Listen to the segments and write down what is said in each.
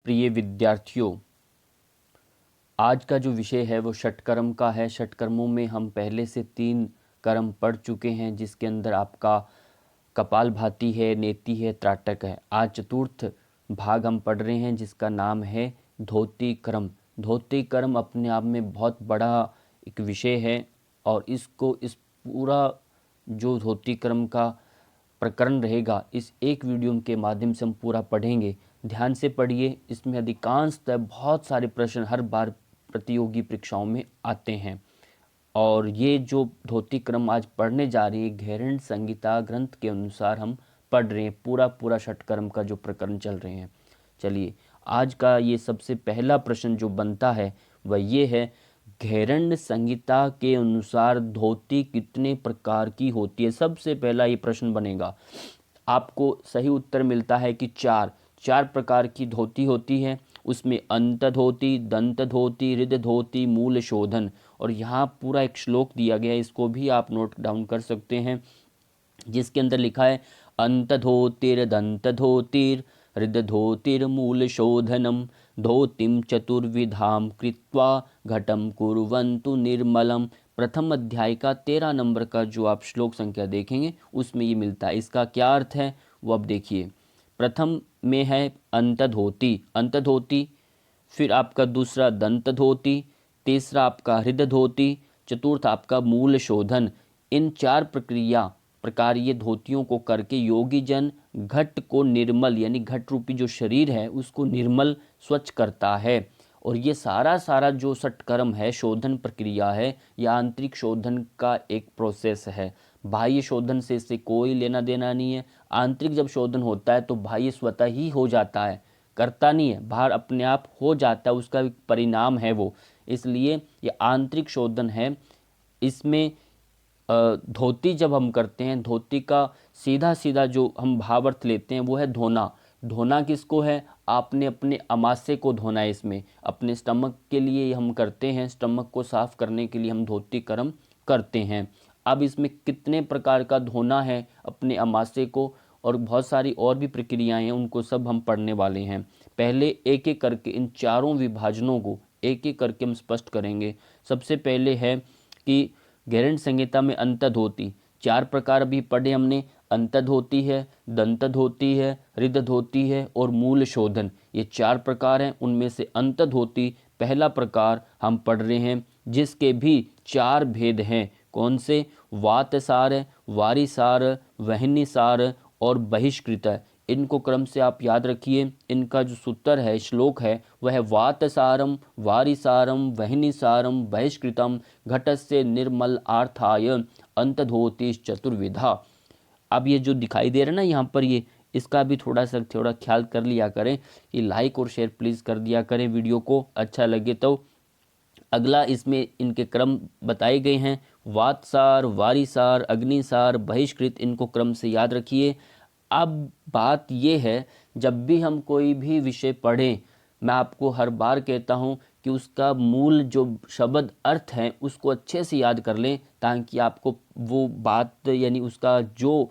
प्रिय विद्यार्थियों, आज का जो विषय है वो षटकर्म का है। षटकर्मों में हम पहले से 3 कर्म पढ़ चुके हैं, जिसके अंदर आपका कपालभाति है, नेति है, त्राटक है। आज चतुर्थ भाग हम पढ़ रहे हैं, जिसका नाम है धोती कर्म। धोती कर्म अपने आप में बहुत बड़ा एक विषय है और इस पूरा जो धोती कर्म का प्रकरण रहेगा, इस एक वीडियो के माध्यम से हम पूरा पढ़ेंगे। ध्यान से पढ़िए, इसमें अधिकांशतः बहुत सारे प्रश्न हर बार प्रतियोगी परीक्षाओं में आते हैं। और ये जो धोती क्रम आज पढ़ने जा रही है, घेरंड संहिता ग्रंथ के अनुसार हम पढ़ रहे हैं। पूरा षटकर्म का जो प्रकरण चल रहे हैं। चलिए, आज का ये सबसे पहला प्रश्न जो बनता है वह ये है, घेरंड संहिता के अनुसार धोती कितने प्रकार की होती है। सबसे पहला ये प्रश्न बनेगा। आपको सही उत्तर मिलता है कि 4 प्रकार की धोती होती है। उसमें अंत धोती, दंत धोती, हृद धोती, मूल शोधन। और यहाँ पूरा एक श्लोक दिया गया है, इसको भी आप नोट डाउन कर सकते हैं, जिसके अंदर लिखा है अंत धोतिर दंत धोतिर हृद धोतिर मूल शोधनम धोतिम चतुर्विधाम कृत्वा घटम कुर्वन्तु निर्मलम। प्रथम अध्याय का 13 नंबर का जो आप श्लोक संख्या देखेंगे उसमें ये मिलता है। इसका क्या अर्थ है वो अब देखिए। प्रथम में है अंत धोती, फिर आपका दूसरा दंत धोती, तीसरा आपका हृद धोती, चतुर्थ आपका मूल शोधन। इन 4 प्रकार ये धोतियों को करके योगी जन घट को निर्मल, यानी घट रूपी जो शरीर है उसको निर्मल स्वच्छ करता है। और ये सारा जो षटकर्म है, शोधन प्रक्रिया है, या आंतरिक शोधन का एक प्रोसेस है। बाह्य शोधन से इससे कोई लेना देना नहीं है। आंतरिक जब शोधन होता है तो बाह्य स्वतः ही हो जाता है, करता नहीं है, बाहर अपने आप हो जाता है, उसका परिणाम है वो। इसलिए ये आंतरिक शोधन है। इसमें धोती जब हम करते हैं, धोती का सीधा जो हम भावार्थ लेते हैं वो है धोना। धोना किसको है? आपने अपने अमाशय को धोना है। इसमें अपने स्टमक के लिए हम करते हैं, स्टमक को साफ करने के लिए हम धोती कर्म करते हैं। अब इसमें कितने प्रकार का धोना है अपने अमाशय को, और बहुत सारी और भी प्रक्रियाएं हैं, उनको सब हम पढ़ने वाले हैं। पहले एक एक करके इन चारों विभाजनों को एक एक करके हम स्पष्ट करेंगे। सबसे पहले है कि घेरंड संहिता में अंत धोती 4 प्रकार अभी पढ़े हमने। अंत धोती है, दंत धोती है, हृद धोती है और मूल शोधन। ये 4 प्रकार हैं। उनमें से अंत धोती पहला प्रकार हम पढ़ रहे हैं, जिसके भी 4 भेद हैं। कौन से? वातसार, वारिसार, वहनिसार और बहिष्कृत है। इनको क्रम से आप याद रखिए। इनका जो सूत्र है, श्लोक है, वह है वातसारम वारिसारम वहनिसारम बहिष्कृतम घटस्य निर्मल आर्थाय अंतधोति चतुर्विधा। अब ये जो दिखाई दे रहा है ना यहाँ पर, ये इसका भी थोड़ा ख्याल कर लिया करें कि लाइक और शेयर प्लीज़ कर दिया करें वीडियो को, अच्छा लगे तो। अगला इसमें इनके क्रम बताए गए हैं, वातसार, वारिसार, अग्निसार, बहिष्कृत। इनको क्रम से याद रखिए। अब बात ये है, जब भी हम कोई भी विषय पढ़ें, मैं आपको हर बार कहता हूँ कि उसका मूल जो शब्द अर्थ है उसको अच्छे से याद कर लें, ताकि आपको वो बात यानी उसका जो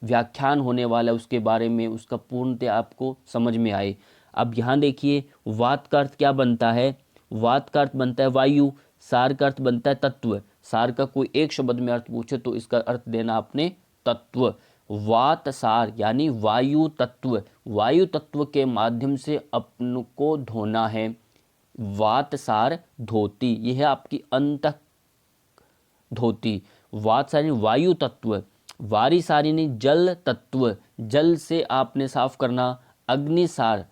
व्याख्यान होने वाला है उसके बारे में उसका पूर्णतः आपको समझ में आए। अब यहाँ देखिए, वात का अर्थ क्या बनता है? वात का अर्थ बनता है वायु। सार का अर्थ बनता है तत्व। सार का कोई एक शब्द में अर्थ पूछे तो इसका अर्थ देना आपने तत्व। वात सार यानी वायु तत्व। वायु तत्व के माध्यम से अपन को धोना है। वात सार धोती, यह है आपकी अंत धोती। वात सार वायु तत्व, वारिसारिणी जल तत्व, जल से आपने साफ करना। अग्निसार,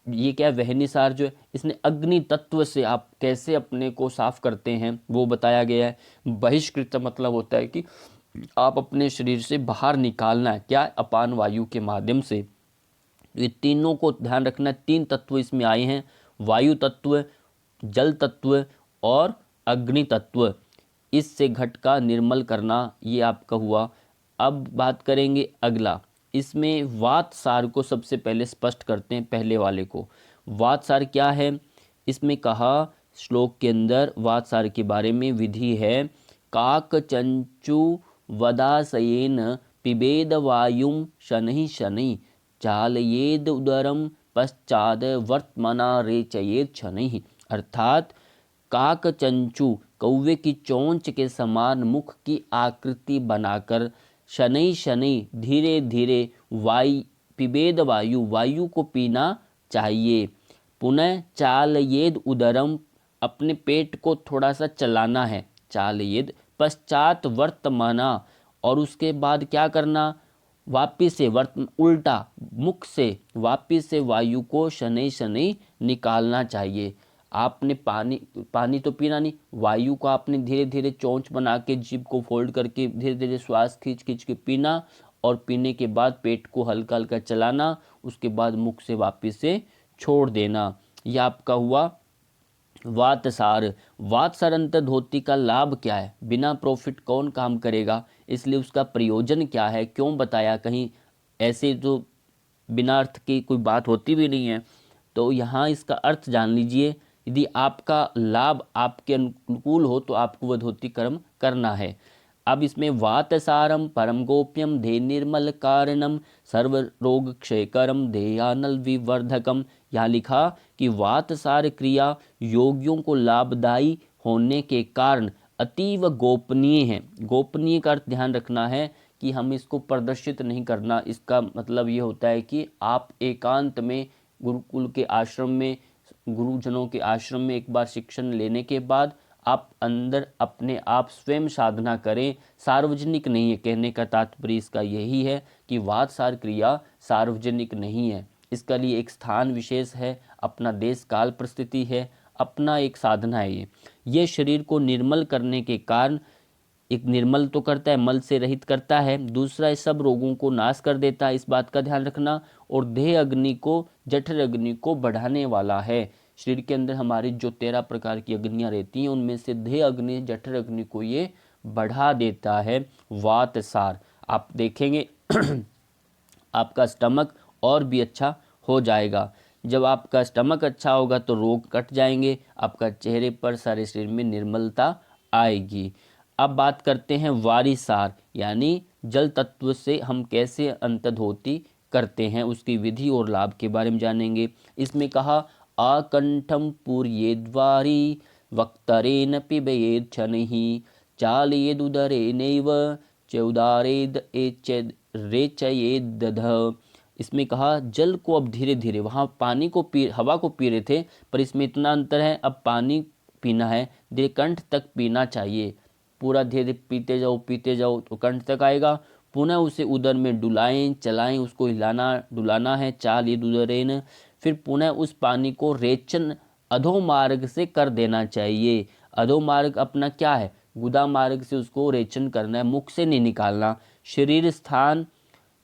ये क्या है? वहनिसार जो है, इसने अग्नि तत्व से आप कैसे अपने को साफ करते हैं वो बताया गया है। बहिष्कृत मतलब होता है कि आप अपने शरीर से बाहर निकालना है। क्या? अपान वायु के माध्यम से। ये तीनों को ध्यान रखना। 3 तत्व इसमें आए हैं, वायु तत्व, जल तत्व और अग्नि तत्व। इससे घट का निर्मल करना, ये आपका हुआ। अब बात करेंगे अगला। इसमें वात सार को सबसे पहले स्पष्ट करते हैं, पहले वाले को। वात सार क्या है? इसमें कहा श्लोक के अंदर वात सार के बारे में विधि है, काक चंचु वदासयेन पिबेद वायुम शनहि शनहि चालयेद उदरम पश्चाद वर्तमाना रेचयेत शनैः। अर्थात काक चंचू कौवे की चोंच के समान मुख की आकृति बनाकर शनै शनै धीरे धीरे पिबेद वायु को पीना चाहिए। पुनः चालयेद उदरम, अपने पेट को थोड़ा सा चलाना है, चालयेद। पश्चात वर्तमाना, और उसके बाद क्या करना, वापिस से उल्टा मुख से वापिस से वायु को शनै शनै निकालना चाहिए। आपने पानी तो पीना नहीं, वायु को आपने धीरे धीरे चोंच बना के जीभ को फोल्ड करके धीरे धीरे श्वास खींच खींच के पीना, और पीने के बाद पेट को हल्का हल्का चलाना, उसके बाद मुख से वापिस से छोड़ देना। यह आपका हुआ वातसार। वातसार अंतर्धोती का लाभ क्या है? बिना प्रॉफिट कौन काम करेगा, इसलिए उसका प्रयोजन क्या है, क्यों बताया? कहीं ऐसे जो बिना अर्थ की कोई बात होती भी नहीं है, तो यहाँ इसका अर्थ जान लीजिए। यदि आपका लाभ आपके अनुकूल हो तो आपको वह धोती कर्म करना है। अब इसमें वातसारम परम गोप्यम धे निर्मल कारणम सर्व रोग क्षयकरम धेयानल विवर्धकम। यहाँ लिखा कि वातसार क्रिया योगियों को लाभदायी होने के कारण अतीव गोपनीय है। गोपनीय का अर्थ ध्यान रखना है कि हम इसको प्रदर्शित नहीं करना। इसका मतलब ये होता है कि आप एकांत में गुरुकुल के आश्रम में, गुरुजनों के आश्रम में एक बार शिक्षण लेने के बाद आप अंदर अपने आप स्वयं साधना करें, सार्वजनिक नहीं है। कहने का तात्पर्य इसका यही है कि वातसार क्रिया सार्वजनिक नहीं है, इसका लिए एक स्थान विशेष है, अपना देश काल परिस्थिति है, अपना एक साधना है। ये शरीर को निर्मल करने के कारण, एक निर्मल तो करता है, मल से रहित करता है, दूसरा इस सब रोगों को नाश कर देता है, इस बात का ध्यान रखना। और देह अग्नि को, जठर अग्नि को बढ़ाने वाला है। शरीर के अंदर हमारी जो 13 प्रकार की अग्नियां रहती हैं, उनमें से देह अग्नि, जठर अग्नि को ये बढ़ा देता है वातसार। आप देखेंगे आपका स्टमक और भी अच्छा हो जाएगा। जब आपका स्टमक अच्छा होगा तो रोग कट जाएंगे, आपका चेहरे पर, सारे शरीर में निर्मलता आएगी। अब बात करते हैं वारिसार, यानी जल तत्व से हम कैसे अंतर्धोती करते हैं, उसकी विधि और लाभ के बारे में जानेंगे। इसमें कहा आकंठम पूर्येद्वारी वक्तरेन पिबेद शनैः चालयेद उदरेनैव चौदारेद रेचयेद दधः। इसमें कहा जल को अब धीरे धीरे, वहाँ पानी को हवा को पी रहे थे, पर इसमें इतना अंतर है, अब पानी पीना है, धीरे कंठ तक पीना चाहिए। पूरा धीरे पीते जाओ तो कंठ तक आएगा। पुनः उसे उदर में डुलाएं, चलाएं, उसको हिलाना डुलाना है, चालयेद उदरेन। फिर पुनः उस पानी को रेचन अधोमार्ग से कर देना चाहिए। अधोमार्ग अपना क्या है, गुदा मार्ग से उसको रेचन करना है, मुख से नहीं निकालना, शरीर स्थान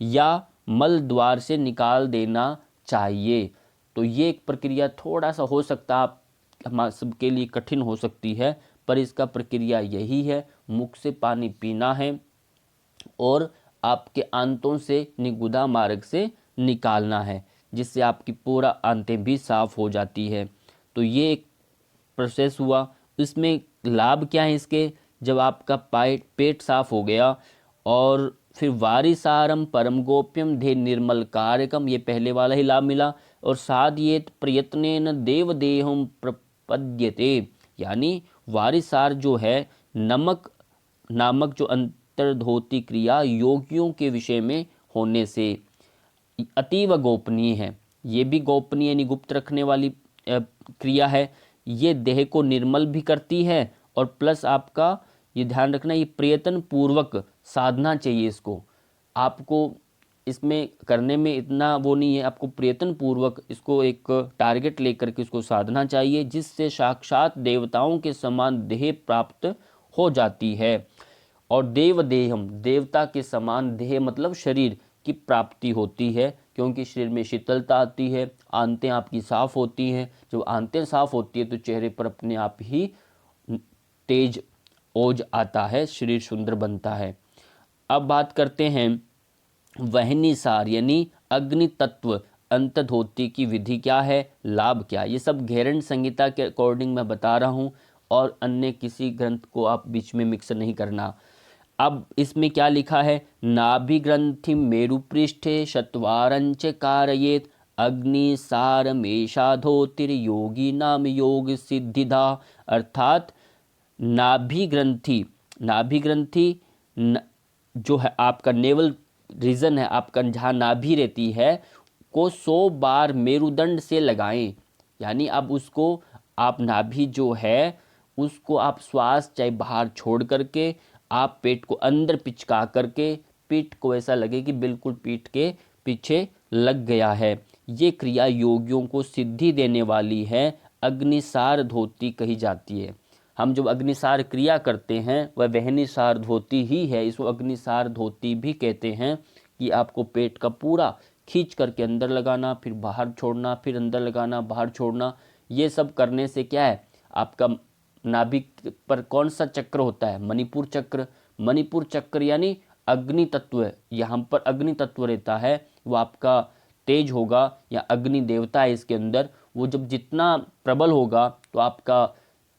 या मल द्वार से निकाल देना चाहिए। तो ये एक प्रक्रिया थोड़ा सा हो सकता है हम सबके लिए कठिन हो सकती है, पर इसका प्रक्रिया यही है, मुख से पानी पीना है और आपके आंतों से निगुदा मार्ग से निकालना है, जिससे आपकी पूरा आंतें भी साफ हो जाती है। तो ये एक प्रोसेस हुआ। इसमें लाभ क्या है इसके, जब आपका पेट साफ हो गया, और फिर वारिसारम परम गोप्यम धे निर्मल कार्यकम, ये पहले वाला ही लाभ मिला। और साधयेत प्रयत्नेन देव देहम प्रपद्यते, यानी वारिसार जो है, नमक नामक जो अंतर्धोती क्रिया योगियों के विषय में होने से अतीव गोपनीय है। ये भी गोपनीय यानी गुप्त रखने वाली क्रिया है। ये देह को निर्मल भी करती है, और प्लस आपका ये ध्यान रखना, ये प्रयत्न पूर्वक साधना चाहिए। इसको आपको इसमें करने में इतना वो नहीं है, आपको प्रयत्न पूर्वक इसको एक टारगेट लेकर के इसको साधना चाहिए, जिससे साक्षात देवताओं के समान देह प्राप्त हो जाती है। और देव देहम, देवता के समान देह मतलब शरीर की प्राप्ति होती है, क्योंकि शरीर में शीतलता आती है, आंतें आपकी साफ होती हैं। जब आंतें साफ होती है तो चेहरे पर अपने आप ही तेज ओज आता है, शरीर सुंदर बनता है। अब बात करते हैं वहनीसार, यानी अग्नि तत्व अंतर्धोती की विधि क्या है, लाभ क्या। ये सब घेरन संहिता के अकॉर्डिंग मैं बता रहा हूँ, और अन्य किसी ग्रंथ को आप बीच में मिक्स नहीं करना। अब इसमें क्या लिखा है, नाभि ग्रंथि मेरु पृष्ठे शतवारंच कारयेत अग्निसारमेषा धोतिर्योगी नाम योग सिद्धिदा। अर्थात नाभि ग्रंथि जो है आपका नेवल रीजन है, आपका जहाँ नाभि रहती है, को 100 बार मेरुदंड से लगाएं। यानी अब उसको आप नाभि जो है उसको आप श्वास चाहे बाहर छोड़ करके आप पेट को अंदर पिचका करके पीठ को ऐसा लगे कि बिल्कुल पीठ के पीछे लग गया है। ये क्रिया योगियों को सिद्धि देने वाली है, अग्निसार धोती कही जाती है। हम जब अग्निसार क्रिया करते हैं वह वहनिसार धोती ही है, इसको अग्निसार धोती भी कहते हैं। कि आपको पेट का पूरा खींच करके अंदर लगाना, फिर बाहर छोड़ना, फिर अंदर लगाना, बाहर छोड़ना। ये सब करने से क्या है, आपका नाभिक पर कौन सा चक्र होता है, मणिपुर चक्र। मणिपुर चक्र यानी अग्नि तत्व, यहाँ पर अग्नि तत्व रहता है, वो आपका तेज होगा या अग्नि देवता है इसके अंदर। वो जब जितना प्रबल होगा तो आपका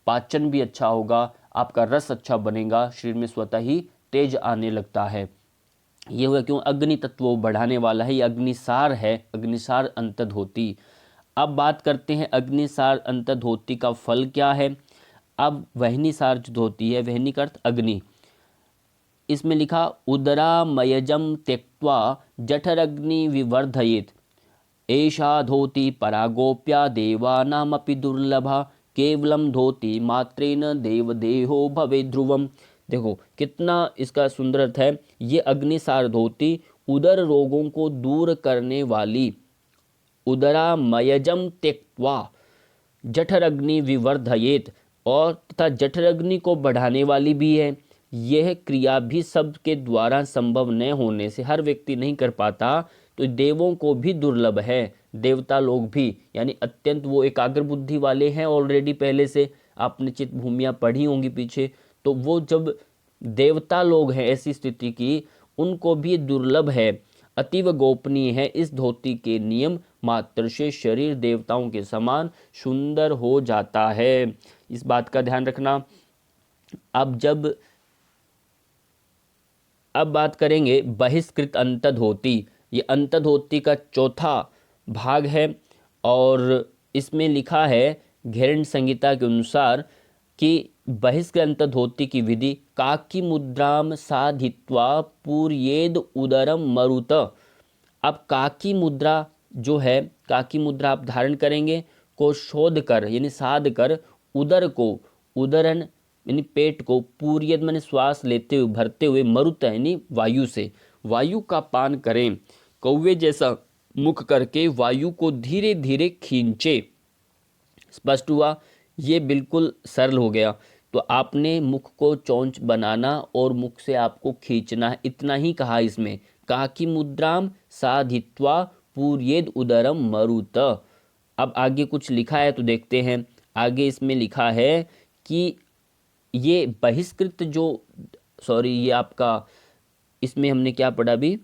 पाचन भी अच्छा होगा, आपका रस अच्छा बनेगा, शरीर में स्वतः ही तेज आने लगता है। ये हुआ क्यों, अग्नि तत्व बढ़ाने वाला है, ये अग्निसार है, अग्निसार अंतर्धोती। अब बात करते हैं अग्निसार अंतर्धोती का फल क्या है। अब वहनिसार जो धोती है, वहनी का अर्थ अग्नि, इसमें लिखा उदरामयजम त्यक्त्वा जठरग्नि विवर्धयेत एषा धोती परागोप्या देवानामपि दुर्लभा केवलम धोती मात्रेन देवदेहो भवे ध्रुवम। देखो कितना इसका सुंदर अर्थ है। ये अग्निसार धोती उदर रोगों को दूर करने वाली, उदरामयजम त्यक्त्वा जठरग्नि विवर्धयेत, और तथा जठरग्नि को बढ़ाने वाली भी है। यह क्रिया भी सबके द्वारा संभव न होने से, हर व्यक्ति नहीं कर पाता, तो देवों को भी दुर्लभ है, देवता लोग भी, यानी अत्यंत वो एकाग्र बुद्धि वाले हैं ऑलरेडी पहले से, आपने चित्त भूमियाँ पढ़ी होंगी पीछे, तो वो जब देवता लोग हैं ऐसी स्थिति की, उनको भी दुर्लभ है, अतीव गोपनीय है। इस धोती के नियम मात्र से शरीर देवताओं के समान सुंदर हो जाता है, इस बात का ध्यान रखना। अब बात करेंगे बहिष्कृत अंतर्धोती। ये अंतर्धोती का चौथा भाग है, और इसमें लिखा है घेरन संहिता के अनुसार कि बहिष्कृत अंतर्धोती की विधि काकी मुद्राम साधित्वा पूर्येद उदरम मरुत। अब काकी मुद्रा जो है, काकी मुद्रा आप धारण करेंगे, को शोध कर यानी साध कर उदर को, उदरन यानी पेट को, पूर्यद मैंने श्वास लेते हुए भरते हुए, मरुत यानी वायु से, वायु का पान करें, कौवे जैसा मुख करके वायु को धीरे धीरे खींचे। स्पष्ट हुआ, ये बिल्कुल सरल हो गया। तो आपने मुख को चौंच बनाना और मुख से आपको खींचना है, इतना ही कहा इसमें। काकी मुद्राम साधित्वा पूर्येद उदरम मरुत। अब आगे कुछ लिखा है तो देखते हैं। आगे इसमें लिखा है कि ये बहिष्कृत ये आपका, इसमें हमने क्या पढ़ा अभी,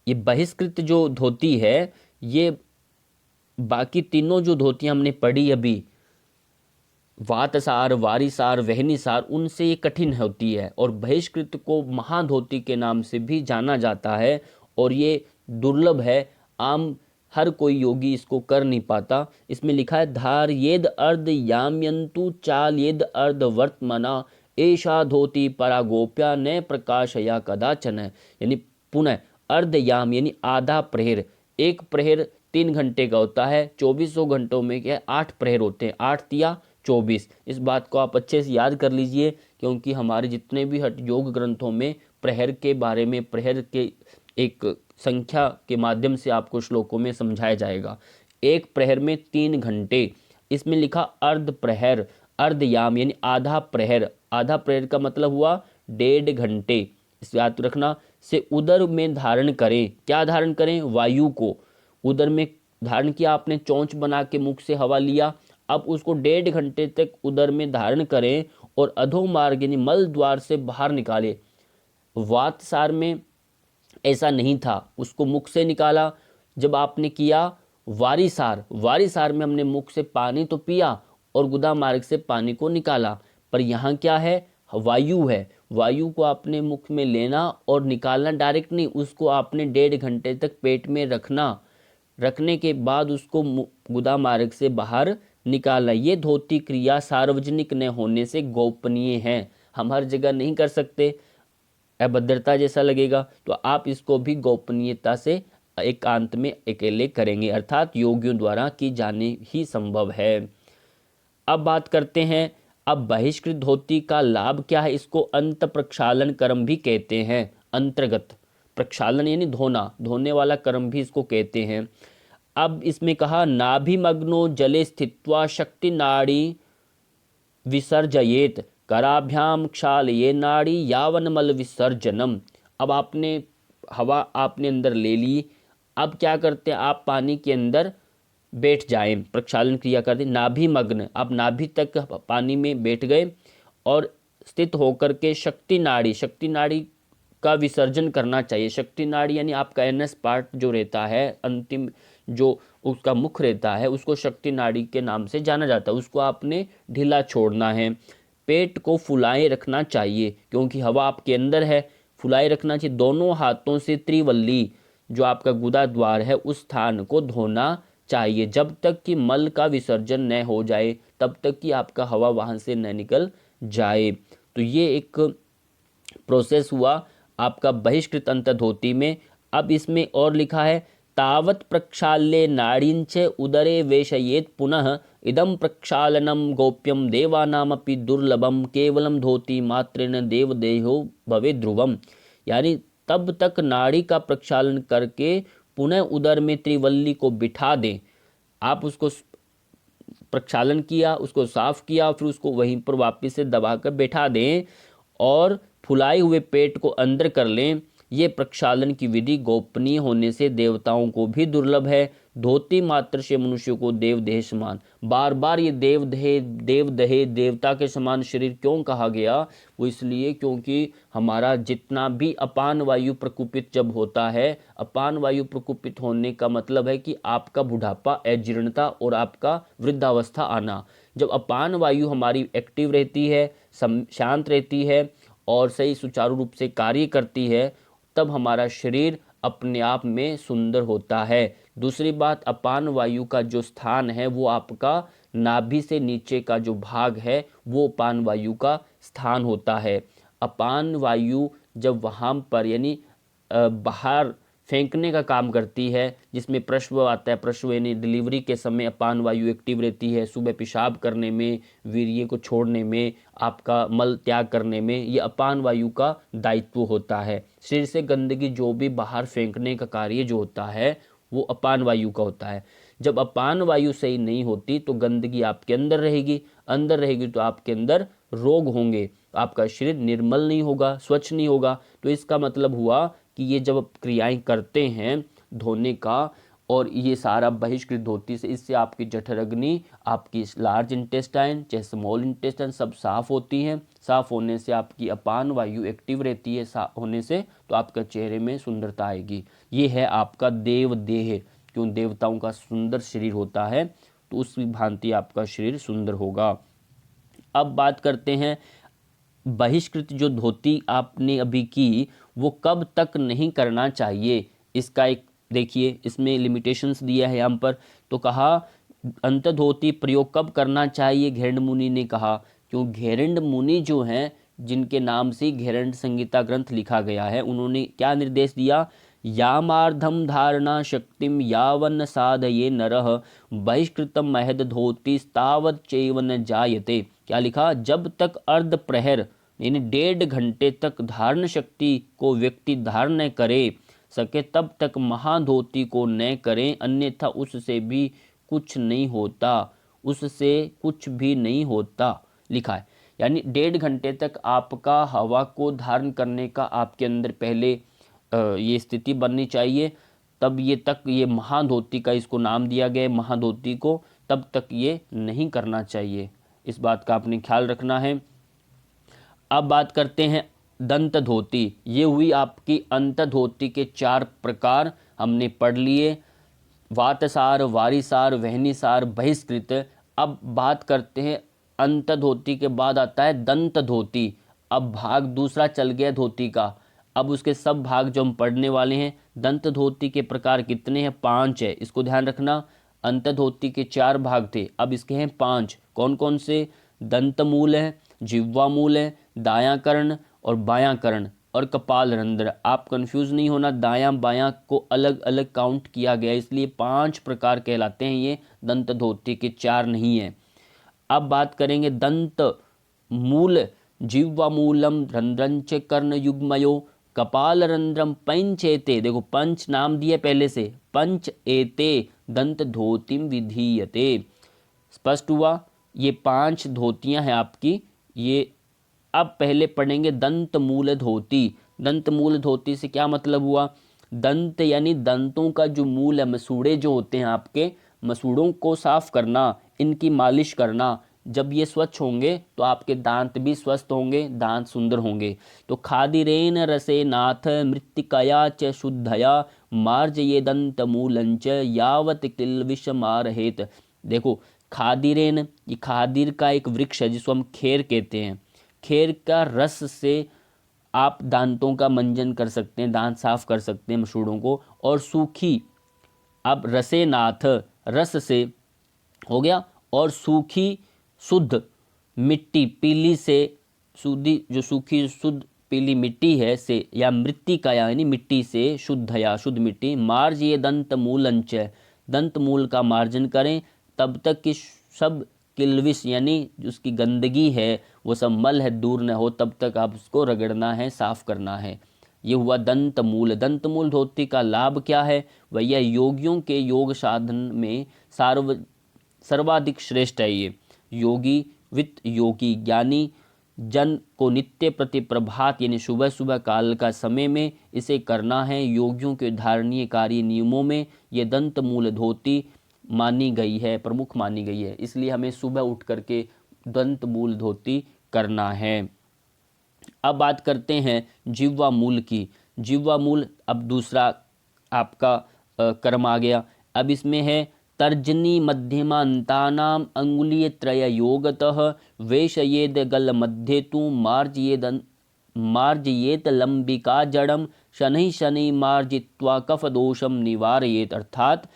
ये बहिष्कृत जो धोती है, ये बाकी तीनों जो धोतियां हमने पढ़ी अभी, वातसार, वारिसार, वहनिसार, उनसे ये कठिन होती है, और बहिष्कृत को महाधोती के नाम से भी जाना जाता है, और ये दुर्लभ है, आम हर कोई योगी इसको कर नहीं पाता। इसमें लिखा है धार्येद अर्ध याम्यंतु चाल्येद अर्ध वर्तमना एषा धोती परागोप्या न प्रकाशया कदाचन। यानी पुनः अर्धयाम यानी आधा प्रहर, एक प्रहर 3 घंटे का होता है, 2400 घंटों में क्या 8 प्रहर होते हैं, 8 तिया 24। इस बात को आप अच्छे से याद कर लीजिए, क्योंकि हमारे जितने भी हठ योग ग्रंथों में प्रहर के बारे में, प्रहर के एक संख्या के माध्यम से आपको श्लोकों में समझाया जाएगा। एक प्रहर में 3 घंटे। इसमें लिखा अर्ध प्रहर, अर्धयाम यानी आधा प्रहर, आधा प्रहर का मतलब हुआ 1.5 घंटे। इस याद रखना। से उदर में धारण करें, क्या धारण करें, वायु को उदर में धारण किया आपने, चोंच बना के मुख से हवा लिया, अब उसको 1.5 घंटे तक उदर में धारण करें और अधोमार्ग यानी मल द्वार से बाहर निकाले। वातसार में ऐसा नहीं था, उसको मुख से निकाला। जब आपने किया वारिसार, वारिसार में हमने मुख से पानी तो पिया और गुदा मार्ग से पानी को निकाला, पर यहाँ क्या है, वायु है, वायु को आपने मुख में लेना और निकालना डायरेक्ट नहीं, उसको आपने 1.5 घंटे तक पेट में रखना। रखने के बाद उसको गुदा मार्ग से बाहर निकालना। ये धोती क्रिया सार्वजनिक न होने से गोपनीय है। हम हर जगह नहीं कर सकते, अभद्रता जैसा लगेगा, तो आप इसको भी गोपनीयता से एकांत में अकेले करेंगे, अर्थात योगियों द्वारा की जाने ही संभव है। अब बात करते हैं, अब बहिष्कृत धोती का लाभ क्या है। इसको अंत प्रक्षालन कर्म भी कहते हैं। अंतर्गत प्रक्षालन यानी धोना, धोने वाला कर्म भी इसको कहते हैं। अब इसमें कहा नाभिमग्नो जले स्थित्वा शक्ति नाड़ी विसर्जयेत कराभ्याम क्षालये नाड़ी यावन मल विसर्जनम। अब आपने हवा आपने अंदर ले ली, अब क्या करते हैं, आप पानी के अंदर बैठ जाएं, प्रक्षालन क्रिया कर दें। नाभिमग्न, आप नाभि तक पानी में बैठ गए और स्थित होकर के शक्ति नाड़ी का विसर्जन करना चाहिए। शक्ति नाड़ी यानी आपका एनएस पार्ट जो रहता है, अंतिम जो उसका मुख रहता है, उसको शक्ति नाड़ी के नाम से जाना जाता है। उसको आपने ढीला छोड़ना है। पेट को फुलाए रखना चाहिए क्योंकि हवा आपके अंदर है, फुलाए रखना चाहिए। दोनों हाथों से त्रिवल्ली जो आपका गुदा द्वार है उस स्थान को धोना चाहिए जब तक कि मल का विसर्जन न हो जाए, तब तक कि आपका हवा वहाँ से न निकल जाए। तो ये एक प्रोसेस हुआ आपका बहिष्कृत अंतर्धोती में। अब इसमें और लिखा है तावत प्रक्षाल्ये नाड़ींच उदरे वेशयेत पुनः इदम प्रक्षालनम गोप्यम देवानामपि दुर्लभम केवलम धोती मात्रेण देवदेहो भवे ध्रुवम। यानी तब तक नाड़ी का प्रक्षालन करके पुनः उदर में त्रिवल्ली को बिठा दें। आप उसको प्रक्षालन किया, उसको साफ किया, फिर उसको वहीं पर वापस से दबाकर बैठा दें और फुलाए हुए पेट को अंदर कर लें। ये प्रक्षालन की विधि गोपनीय होने से देवताओं को भी दुर्लभ है। धोती मात्र से मनुष्य को देवदेह समान, बार बार ये देवदेह देवता के समान शरीर क्यों कहा गया, वो इसलिए क्योंकि हमारा जितना भी अपान वायु प्रकुपित जब होता है, अपान वायु प्रकुपित होने का मतलब है कि आपका बुढ़ापा, अजीर्णता और आपका वृद्धावस्था आना। जब अपान वायु हमारी एक्टिव रहती है, शांत रहती है और सही सुचारू रूप से कार्य करती है, तब हमारा शरीर अपने आप में सुंदर होता है। दूसरी बात, अपान वायु का जो स्थान है वो आपका नाभि से नीचे का जो भाग है वो अपान वायु का स्थान होता है। अपान वायु जब वहाँ पर यानी बाहर फेंकने का काम करती है, जिसमें प्रसव आता है, प्रसव यानी डिलीवरी के समय अपान वायु एक्टिव रहती है। सुबह पेशाब करने में, वीर्य को छोड़ने में, आपका मल त्याग करने में, ये अपान वायु का दायित्व होता है। शरीर से गंदगी जो भी बाहर फेंकने का कार्य जो होता है वो अपान वायु का होता है। जब अपान वायु सही नहीं होती तो गंदगी आपके अंदर रहेगी तो आपके अंदर रोग होंगे, आपका शरीर निर्मल नहीं होगा, स्वच्छ नहीं होगा। तो इसका मतलब हुआ कि ये जब क्रियाएं करते हैं धोने का, और ये सारा बहिष्कृत धोती से, इससे आपकी जठराग्नि, आपकी लार्ज इंटेस्टाइन चाहे स्मॉल इंटेस्टाइन सब साफ होती हैं। साफ होने से आपकी अपान वायु एक्टिव रहती है, साफ होने से तो आपका चेहरे में सुंदरता आएगी। ये है आपका देव देह। क्यों, देवताओं का सुंदर शरीर होता है तो उसी भांति आपका शरीर सुंदर होगा। अब बात करते हैं बहिष्कृत जो धोती आपने अभी की वो कब तक नहीं करना चाहिए। इसका एक देखिए, इसमें लिमिटेशंस दिया है यहाँ पर। तो कहा अंतर्धोती प्रयोग कब करना चाहिए, घेरंड मुनि ने कहा। क्यों, घेरंड मुनि जो हैं, जिनके नाम से घेरंड संहिता ग्रंथ लिखा गया है, उन्होंने क्या निर्देश दिया, यामार्धम धारणा शक्तिम यावन साधये नरः बहिष्कृतम महद धोती तावत चैवन जायते। क्या लिखा, जब तक अर्ध प्रहर यानी 1.5 घंटे तक धारण शक्ति को व्यक्ति धारण न करे सके तब तक महाधोती को न करें, अन्यथा उससे भी कुछ नहीं होता, उससे कुछ भी नहीं होता लिखा है। यानी 1.5 घंटे तक आपका हवा को धारण करने का आपके अंदर पहले ये स्थिति बननी चाहिए, तब ये महाधोती का इसको नाम दिया गया है महाधोती को, तब तक ये नहीं करना चाहिए। इस बात का आपने ख्याल रखना है। अब बात करते हैं दंत धोती। ये हुई आपकी अंत धोती के 4 प्रकार हमने पढ़ लिए, वातसार, वारिसार, वहनीसार, बहिष्कृत। अब बात करते हैं अंत धोती के बाद आता है दंत धोती। अब भाग दूसरा चल गया धोती का। अब उसके सब भाग जो हम पढ़ने वाले हैं। दंत धोती के प्रकार कितने हैं? 5 है, इसको ध्यान रखना। अंत धोती के 4 भाग थे, अब इसके हैं 5। कौन कौन से? दंत मूल है, जिह्वा मूल है, दायां कर्ण और बायां कर्ण और कपाल रंध्र। आप कंफ्यूज नहीं होना, दायां बायां को अलग अलग काउंट किया गया, इसलिए 5 प्रकार कहलाते हैं ये, दंत धोती के 4 नहीं है। अब बात करेंगे दंत मूल, जिह्वा मूलम रंध्रंच कर्ण युग्मयो कपाल रंध्रम पंचेते। देखो पंच नाम दिए पहले से, पंच एते दंत धोतिम विधीयते। स्पष्ट हुआ? ये 5 धोतियां हैं आपकी ये। अब पहले पढ़ेंगे दंत मूल धोती। दंत मूल धोती से क्या मतलब हुआ? दंत यानी दंतों का जो मूल है, मसूड़े जो होते हैं आपके, मसूड़ों को साफ करना, इनकी मालिश करना। जब ये स्वच्छ होंगे तो आपके दांत भी स्वस्थ होंगे, दांत सुंदर होंगे। तो खादिरेन रसे नाथ मृत्तिकया च शुद्धया मार्जये दंत मूलंच यावत किल्विष मारहेत। देखो खादिरेन, ये खादिर का एक वृक्ष है जिसको हम खेर कहते हैं। खेर का रस से आप दांतों का मंजन कर सकते हैं, दांत साफ कर सकते हैं मसूड़ों को। और सूखी, अब रसे नाथ रस से हो गया, और सूखी शुद्ध मिट्टी पीली से, शुद्धि जो सूखी शुद्ध पीली मिट्टी है से, या मृत्तिका यानी मिट्टी से, शुद्ध या शुद्ध मिट्टी, मार्ज ये दंत मूलंच, दंत मूल का मार्जन करें तब तक कि सब किल्विश यानी उसकी गंदगी है, वो सब मल है, दूर न हो, तब तक आप उसको रगड़ना है, साफ करना है। ये हुआ दंत मूल। दंत मूल धोती का लाभ क्या है भैया? योगियों के योग साधन में सर्वाधिक श्रेष्ठ है ये। योगी वित्त योगी ज्ञानी जन को नित्य प्रति प्रभात यानी सुबह सुबह काल का समय में इसे करना है। योगियों के धारणीय कार्य नियमों में ये दंत मूल धोती मानी गई है, प्रमुख मानी गई है, इसलिए हमें सुबह उठ करके दंत मूल धोती करना है। अब बात करते हैं जिह्वा मूल की। जिह्वा मूल अब दूसरा आपका कर्म आ गया। अब इसमें है तर्जनी मध्यमांतानाम अंगुलीय त्रय योगतः वेशयेद गल मध्य तु मार्जयेत लंबिका जड़म शनि शनि मार्जित्वा कफ दोषम निवारयेत। अर्थात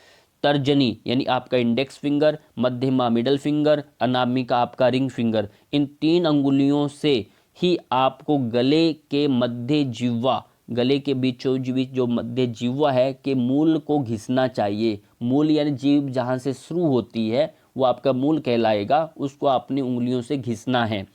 तर्जनी यानी आपका इंडेक्स फिंगर, मध्यमा मिडल फिंगर, अनामिका आपका रिंग फिंगर, इन 3 अंगुलियों से ही आपको गले के मध्य जिह्वा, गले के बीचों बीच जो मध्य जिह्वा है के मूल को घिसना चाहिए। मूल यानी जीभ जहाँ से शुरू होती है वो आपका मूल कहलाएगा, उसको अपनी उंगलियों से घिसना है।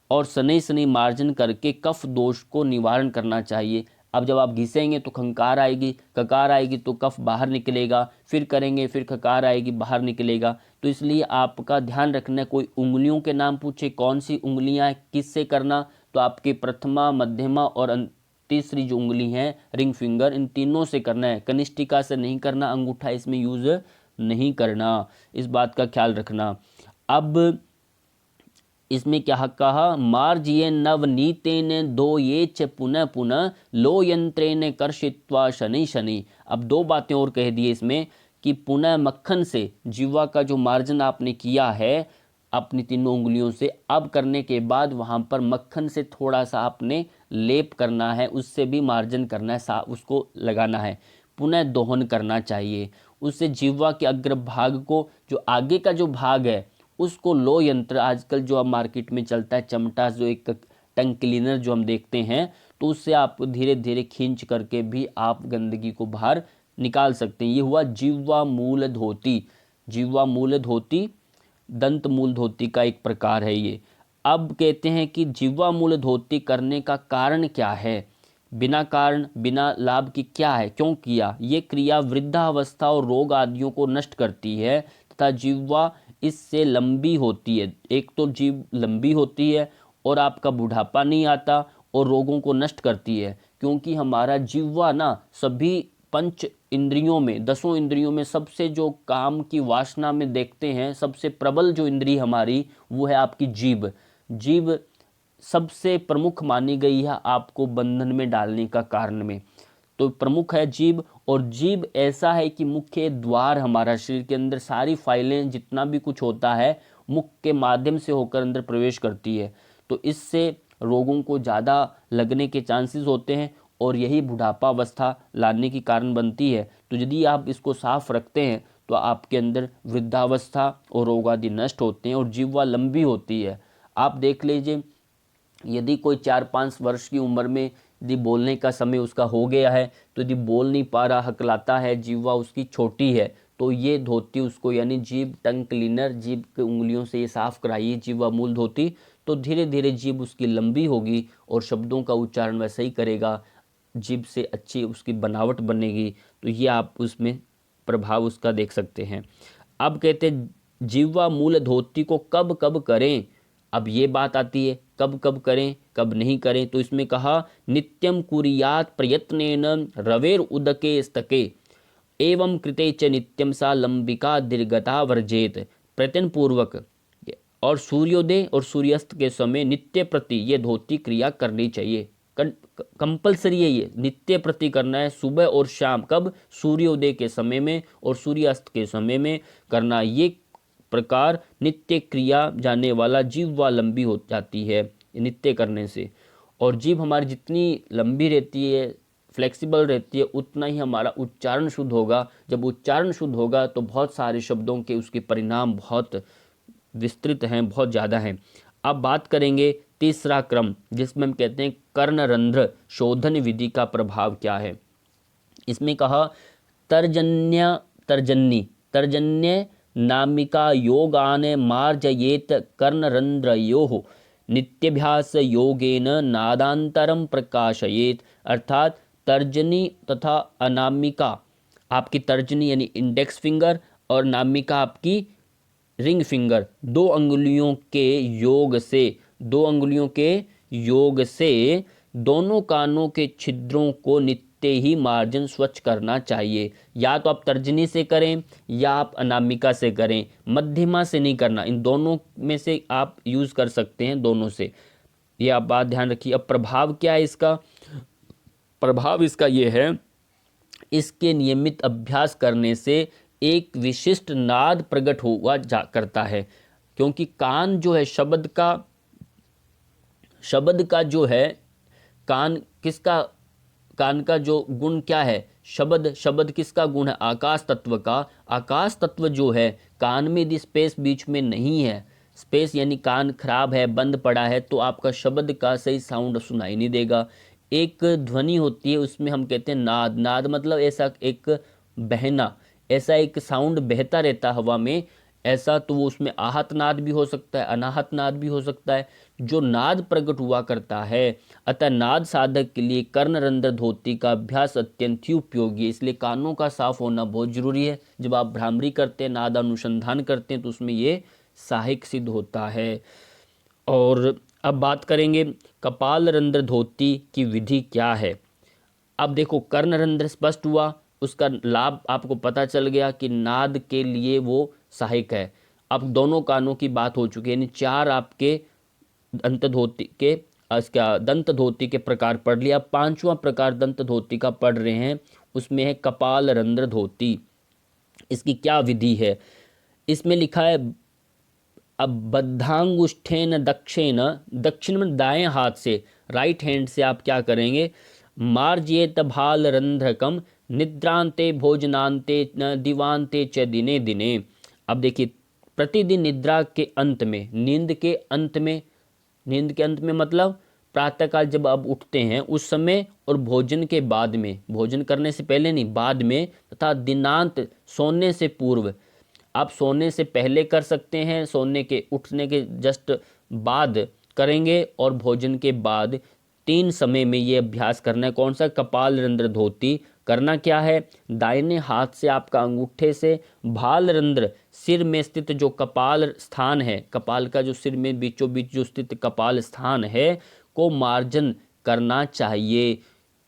और शनि शनि मार्जन करके कफ दोष को निवारण करना चाहिए। अब जब आप घिसेंगे तो खंकार आएगी, ककार आएगी तो कफ बाहर निकलेगा, फिर करेंगे फिर खकार आएगी, बाहर निकलेगा। तो इसलिए आपका ध्यान रखना है, कोई उंगलियों के नाम पूछे कौन सी उंगलियां किससे करना, तो आपके प्रथमा मध्यमा और तीसरी जो उंगली है रिंग फिंगर, इन तीनों से करना है। कनिष्ठिका से नहीं करना, अंगूठा इसमें यूज नहीं करना, इस बात का ख्याल रखना। अब इसमें क्या कहा? मार्जिये नवनीतेन दो ये च पुनः पुनः लो यंत्रेन कर्षित्वा शनि शनि। अब 2 बातें और कह दिए इसमें कि पुनः मक्खन से जीवा का जो मार्जन आपने किया है अपनी तीनों उंगलियों से, अब करने के बाद वहाँ पर मक्खन से थोड़ा सा आपने लेप करना है, उससे भी मार्जन करना है, उसको लगाना है, पुनः दोहन करना चाहिए। उससे जीवा के अग्र भाग को, जो आगे का जो भाग है उसको लो यंत्र, आजकल जो अब मार्केट में चलता है चमटा, जो एक टंग क्लीनर जो हम देखते हैं, तो उससे आप धीरे धीरे खींच करके भी आप गंदगी को बाहर निकाल सकते हैं। ये हुआ जिह्वा मूल धोती। जिह्वा मूल धोती दंत मूल धोती का एक प्रकार है ये। अब कहते हैं कि जिह्वा मूल धोती करने का कारण क्या है, बिना कारण बिना लाभ की क्या है, क्यों किया? ये क्रिया वृद्धावस्था और रोग आदियों को नष्ट करती है तथा जिह्वा इससे लंबी होती है। एक तो जीभ लंबी होती है और आपका बुढ़ापा नहीं आता और रोगों को नष्ट करती है, क्योंकि हमारा जिह्वा ना सभी पंच इंद्रियों में, 10 इंद्रियों में सबसे जो काम की वासना में देखते हैं, सबसे प्रबल जो इंद्री हमारी वो है आपकी जीभ। जीभ सबसे प्रमुख मानी गई है आपको बंधन में डालने का कारण में, तो प्रमुख है जीभ। और जीभ ऐसा है कि मुख्य द्वार हमारा शरीर के अंदर सारी फाइलें जितना भी कुछ होता है मुख के माध्यम से होकर अंदर प्रवेश करती है, तो इससे रोगों को ज़्यादा लगने के चांसेस होते हैं। और यही बुढ़ापा अवस्था लाने की कारण बनती है। तो यदि आप इसको साफ रखते हैं तो आपके अंदर वृद्धावस्था और रोग आदि नष्ट होते हैं और जीवा लंबी होती है। आप देख लीजिए, यदि कोई 4-5 वर्ष की उम्र में यदि बोलने का समय उसका हो गया है, तो यदि बोल नहीं पा रहा, हकलाता है, जीवा उसकी छोटी है, तो ये धोती उसको यानी जीभ टंग क्लीनर, जीभ की उंगलियों से ये साफ कराइए जीवा मूल धोती, तो धीरे धीरे जीभ उसकी लंबी होगी और शब्दों का उच्चारण वैसे ही करेगा, जीभ से अच्छी उसकी बनावट बनेगी। तो ये आप उसमें प्रभाव उसका देख सकते हैं। अब कहते हैं जीवा मूल धोती को कब कब करें। अब ये बात आती है कब कब करें कब नहीं करें। तो इसमें कहा नित्यम कुर्यात् प्रयत्नेन रवेर उदके स्तके एवं कृते च नित्यम सा लंबिका दीर्घता वर्जेत। प्रयत्न पूर्वक और सूर्योदय और सूर्यास्त के समय नित्य प्रति ये धोती क्रिया करनी चाहिए। कंपलसरी है, ये नित्य प्रति करना है, सुबह और शाम। कब? सूर्योदय के समय में और सूर्यास्त के समय में करना। ये प्रकार नित्य क्रिया जाने वाला जीवा लंबी हो जाती है नित्य करने से। और जीभ हमारी जितनी लंबी रहती है, फ्लेक्सिबल रहती है, उतना ही हमारा उच्चारण शुद्ध होगा। जब उच्चारण शुद्ध होगा तो बहुत सारे शब्दों के उसके परिणाम बहुत विस्तृत हैं, बहुत ज़्यादा हैं। अब बात करेंगे तीसरा क्रम, जिसमें हम कहते हैं कर्णरंध्र शोधन विधि का प्रभाव क्या है। इसमें कहा तर्जन्य नामिका योगान मार्जयेत कर्णरंध्रयोः नित्यभ्यास योगेन नादांतरम प्रकाशयेत। अर्थात तर्जनी तथा अनामिका, आपकी तर्जनी यानी इंडेक्स फिंगर और नामिका आपकी रिंग फिंगर, दो अंगुलियों के योग से दोनों कानों के छिद्रों को नित्य ही मार्जन स्वच्छ करना चाहिए। या तो आप तर्जनी से करें या आप अनामिका से करें, मध्यमा से नहीं करना। इन दोनों में से आप यूज कर सकते हैं, दोनों से। ये आप बात ध्यान रखिए। अब प्रभाव क्या है इसका? प्रभाव इसका ये है, इसके नियमित अभ्यास करने से एक विशिष्ट नाद प्रकट हुआ करता है। क्योंकि कान जो है शब्द का जो है, कान का जो गुण क्या है? शब्द किसका गुण है? आकाश तत्व का। आकाश तत्व जो है, कान में यदि स्पेस बीच में नहीं है, स्पेस यानी कान खराब है, बंद पड़ा है, तो आपका शब्द का सही साउंड सुनाई नहीं देगा। एक ध्वनि होती है, उसमें हम कहते हैं नाद मतलब ऐसा एक बहना, ऐसा एक साउंड बहता रहता हवा में, ऐसा। तो वो उसमें आहत नाद भी हो सकता है, अनाहत नाद भी हो सकता है, जो नाद प्रकट हुआ करता है। अतः नाद साधक के लिए कर्णरंध्र धोती का अभ्यास अत्यंत ही उपयोगी है। इसलिए कानों का साफ होना बहुत जरूरी है। जब आप भ्रामरी करते हैं, नाद अनुसंधान करते हैं, तो उसमें ये सहायक सिद्ध होता है। और अब बात करेंगे कपाल रंध्र धोती की विधि क्या है। अब देखो, कर्णरंध्र स्पष्ट हुआ, उसका लाभ आपको पता चल गया कि नाद के लिए वो सहायक है। अब दोनों कानों की बात हो चुकी है, यानी 4 आपके दंत धोती के प्रकार पढ़ लिया। 5वां प्रकार दंत धोती का पढ़ रहे हैं, उसमें है कपाल रंध्र धोती। इसकी क्या विधि है? इसमें लिखा है, अब बद्धांगुष्ठेन दक्षिण में दाएं हाथ से, राइट हैंड से आप क्या करेंगे? मार्जयेत भाल रंध्रकम निद्रांते भोजनांते दिवांते च दिने दिने। अब देखिए, प्रतिदिन निद्रा के अंत में, नींद के अंत में मतलब प्रातःकाल जब आप उठते हैं उस समय, और भोजन के बाद में, भोजन करने से पहले नहीं, बाद में, तथा दिनांत सोने से पूर्व। आप सोने से पहले कर सकते हैं, सोने के उठने के जस्ट बाद करेंगे, और भोजन के बाद 3 समय में ये अभ्यास करना है। कौन सा? कपाल रंध्र धोती। करना क्या है? दाहिने हाथ से आपका अंगूठे से भाल रंध्र, सिर में स्थित जो कपाल स्थान है, कपाल का जो सिर में बीचों बीच जो स्थित कपाल स्थान है, को मार्जन करना चाहिए।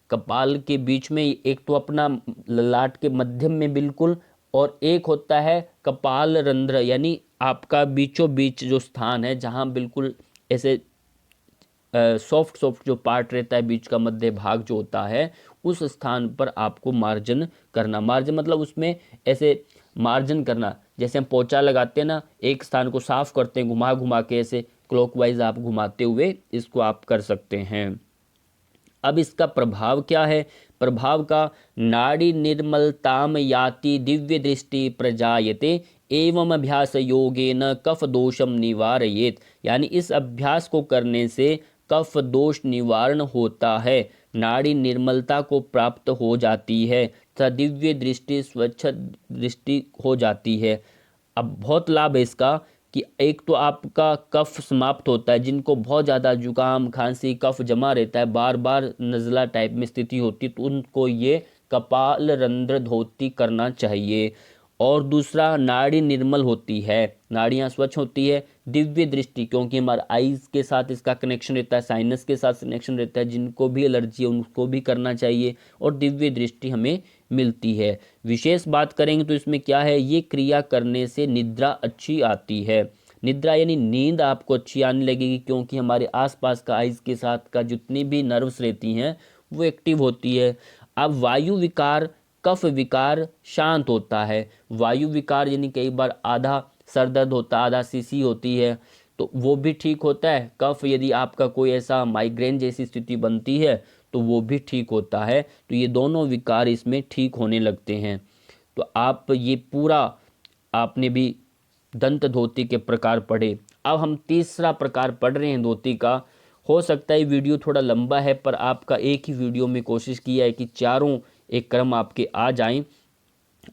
कपाल के बीच में एक तो अपना ललाट के मध्यम में बिल्कुल, और एक होता है कपाल रंध्र, यानी आपका बीचों बीच जो स्थान है, जहाँ बिल्कुल ऐसे सॉफ्ट जो पार्ट रहता है, बीच का मध्य भाग जो होता है, उस स्थान पर आपको मार्जन करना। मार्जन मतलब उसमें ऐसे मार्जन करना, जैसे हम पोंछा लगाते हैं ना, एक स्थान को साफ करते हैं घुमा घुमा के, ऐसे क्लॉकवाइज आप घुमाते हुए इसको आप कर सकते हैं। अब इसका प्रभाव क्या है? प्रभाव का नाड़ी निर्मलताम याति दिव्य दृष्टि प्रजायते एवं अभ्यास योगेन कफ दोषम निवारयेत। यानी इस अभ्यास को करने से कफ दोष निवारण होता है, नाड़ी निर्मलता को प्राप्त हो जाती है तथा दिव्य दृष्टि स्वच्छ दृष्टि हो जाती है। अब बहुत लाभ है इसका कि एक तो आपका कफ समाप्त होता है, जिनको बहुत ज़्यादा जुकाम खांसी कफ जमा रहता है, बार बार नज़ला टाइप में स्थिति होती है, तो उनको ये कपाल रंध्र धोती करना चाहिए। और दूसरा, नाड़ी निर्मल होती है, नाड़ियाँ स्वच्छ होती है, दिव्य दृष्टि, क्योंकि हमारे आईज के साथ इसका कनेक्शन रहता है, साइनस के साथ कनेक्शन रहता है, जिनको भी एलर्जी है उनको भी करना चाहिए और दिव्य दृष्टि हमें मिलती है। विशेष बात करेंगे तो इसमें क्या है, ये क्रिया करने से निद्रा अच्छी आती है। निद्रा यानी नींद आपको अच्छी आने लगेगी, क्योंकि हमारे आसपास का आइज के साथ का जितनी भी नर्व्स रहती हैं वो एक्टिव होती है। अब वायु विकार कफ विकार शांत होता है। वायु विकार यानी कई बार आधा सर दर्द होता है, आधा सीसी होती है, तो वो भी ठीक होता है। कफ यदि आपका कोई ऐसा माइग्रेन जैसी स्थिति बनती है तो वो भी ठीक होता है। तो ये दोनों विकार इसमें ठीक होने लगते हैं। तो आप ये पूरा आपने भी दंत धोती के प्रकार पढ़े। अब हम तीसरा प्रकार पढ़ रहे हैं धोती का। हो सकता है वीडियो थोड़ा लंबा है, पर आपका एक ही वीडियो में कोशिश किया है कि चारों एक क्रम आपके आ जाएं।